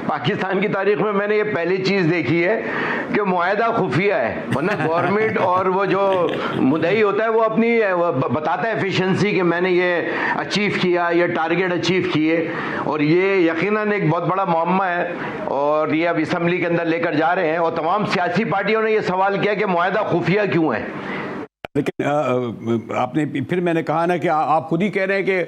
پاکستان کی تاریخ میں میں نے یہ پہلی چیز دیکھی ہے کہ معاہدہ خفیہ ہے، ورنہ گورنمنٹ اور وہ جو مدعی ہوتا ہے وہ اپنی بتاتا ہے ایفیشنسی کہ میں نے یہ اچیو کیا، یہ ٹارگیٹ اچیو کیے، اور یہ یقیناً ایک بہت بڑا معمہ ہے، اور یہ اب اسمبلی کے اندر لے کر جا رہے ہیں، اور تمام سیاسی پارٹیوں نے یہ سوال کیا کہ معاہدہ خفیہ کیوں ہے۔ لیکن آپ نے پھر میں نے کہا نا کہ آپ خود ہی کہہ رہے ہیں کہ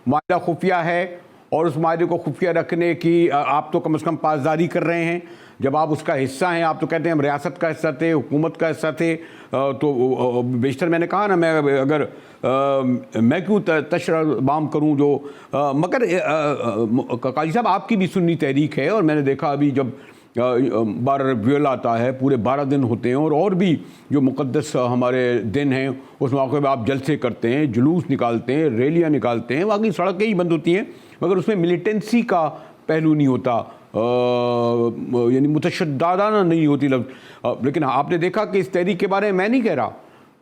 معاہدہ خفیہ ہے، اور اس معاہدے کو خفیہ رکھنے کی آپ تو کم از کم پاسداری کر رہے ہیں۔ جب آپ اس کا حصہ ہیں، آپ تو کہتے ہیں ہم ریاست کا حصہ تھے، حکومت کا حصہ تھے، تو بیشتر میں نے کہا نا میں کیوں تشرح بام کروں جو، مگر قاضی صاحب آپ کی بھی سنی تحریک ہے، اور میں نے دیکھا ابھی جب 12 ربیع الاول آتا ہے، پورے 12 دن ہوتے ہیں، اور بھی جو مقدس ہمارے دن ہیں اس موقع پہ آپ جلسے کرتے ہیں، جلوس نکالتے ہیں، ریلیاں نکالتے ہیں، باقی سڑکیں ہی بند ہوتی ہیں، مگر اس میں ملیٹنسی کا پہلو نہیں ہوتا، یعنی متشددانہ نہیں ہوتی لفظ۔ لیکن آپ نے دیکھا کہ اس تحریک کے بارے میں میں نہیں کہہ رہا،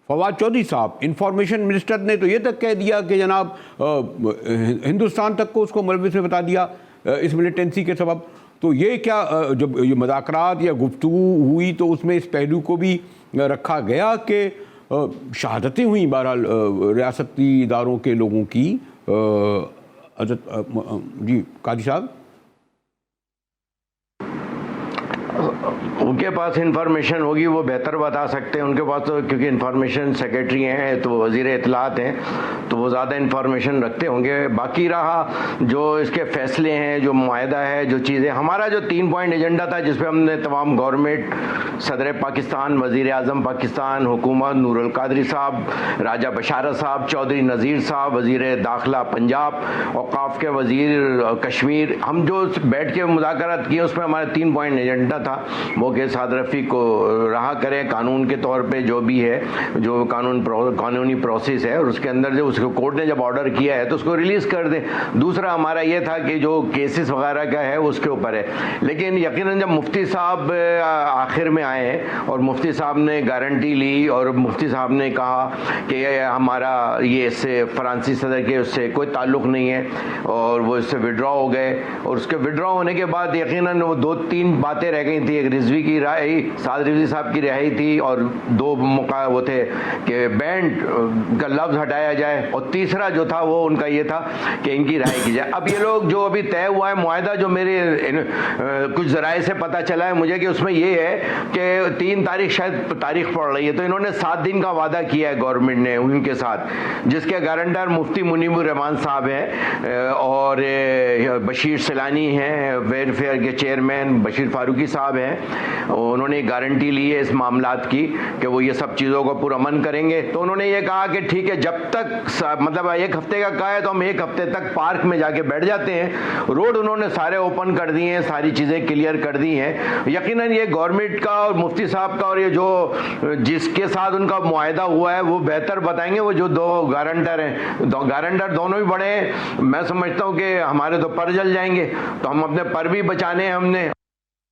فواد چودھری صاحب انفارمیشن منسٹر نے تو یہ تک کہہ دیا کہ جناب ہندوستان تک کو اس کو ملوث میں بتا دیا اس ملیٹنسی کے سبب۔ تو یہ کیا جب یہ مذاکرات یا گفتگو ہوئی تو اس میں اس پہلو کو بھی رکھا گیا کہ شہادتیں ہوئیں بہرحال ریاستی اداروں کے لوگوں کی؟ جی قاضی صاحب، ان کے پاس انفارمیشن ہوگی، وہ بہتر بتا سکتے ہیں، ان کے پاس تو کیونکہ انفارمیشن سیکریٹری ہیں تو وزیر اطلاعات ہیں تو وہ زیادہ انفارمیشن رکھتے ہوں گے۔ باقی رہا جو اس کے فیصلے ہیں، جو معاہدہ ہے، جو چیزیں، ہمارا جو 3 پوائنٹ ایجنڈا تھا جس پہ ہم نے تمام گورنمنٹ، صدر پاکستان، وزیر اعظم پاکستان، حکومت، نور القادری صاحب، راجہ بشارت صاحب، چودھری نذیر صاحب وزیر داخلہ پنجاب، اوقاف کے وزیر کشمیر، ہم جو بیٹھ کے مذاکرات کیے اس میں ہمارا 3 پوائنٹ ایجنڈا تھا وہ کہ سعد رفیق کو رہا کریں قانون کے طور پہ، جو بھی ہے، جو قانونی پروسیس ہے، اور اس کے اندر جو اس کو کورٹ نے جب آرڈر کیا ہے تو اس کو ریلیز کر دیں۔ دوسرا ہمارا یہ تھا کہ جو کیسز وغیرہ کا ہے اس کے اوپر ہے، لیکن یقیناً جب مفتی صاحب آخر میں آئے اور مفتی صاحب نے گارنٹی لی اور مفتی صاحب نے کہا کہ ہمارا یہ اس سے فرانسی صدر کے اس سے کوئی تعلق نہیں ہے، اور وہ اس سے وڈرا ہو گئے، اور اس کے وڈرا ہونے کے بعد یقیناً وہ 2-3 باتیں رہ گئی تھی، ایک رضوی کی رہائی، سعد رضوی صاحب کی رہائی تھی، اور 2 موقع وہ تھے کہ بینڈ کا لفظ ہٹایا جائے، اور تیسرا جو تھا وہ ان کا یہ تھا کہ ان کی رہائی کی جائے۔ اب یہ لوگ جو ابھی طے ہوا ہے معاہدہ، جو میرے کچھ ذرائع سے پتہ چلا ہے مجھے کہ اس میں یہ ہے کہ 3 تاریخ شاید تاریخ پڑ رہی ہے، تو انہوں نے 7 دن کا وعدہ کیا ہے گورنمنٹ نے ان کے ساتھ، جس کے گارنٹر مفتی منیب الرحمان صاحب ہیں، اور بشیر سیلانی ہیں، ویلفیئر کے چیئرمین بشیر فاروقی صاحب ہیں، انہوں نے گارنٹی لی ہے اس معاملات کی کہ وہ یہ سب چیزوں کو پرامن کریں گے۔ تو انہوں نے یہ کہا کہ ٹھیک ہے، جب تک مطلب 1 ہفتے کا کہا ہے تو ہم 1 ہفتے تک پارک میں جا کے بیٹھ جاتے ہیں۔ روڈ انہوں نے سارے اوپن کر دیے ہیں، ساری چیزیں کلیئر کر دی ہیں۔ یقیناً یہ گورنمنٹ کا اور مفتی صاحب کا اور یہ جو جس کے ساتھ ان کا معاہدہ ہوا ہے وہ بہتر بتائیں گے، وہ جو 2 گارنٹر ہیں، گارنٹر دونوں بھی بڑے ہیں، میں سمجھتا ہوں کہ ہمارے تو پر جل جائیں گے، تو ہم اپنے پر بھی بچانے ہیں ہم نے۔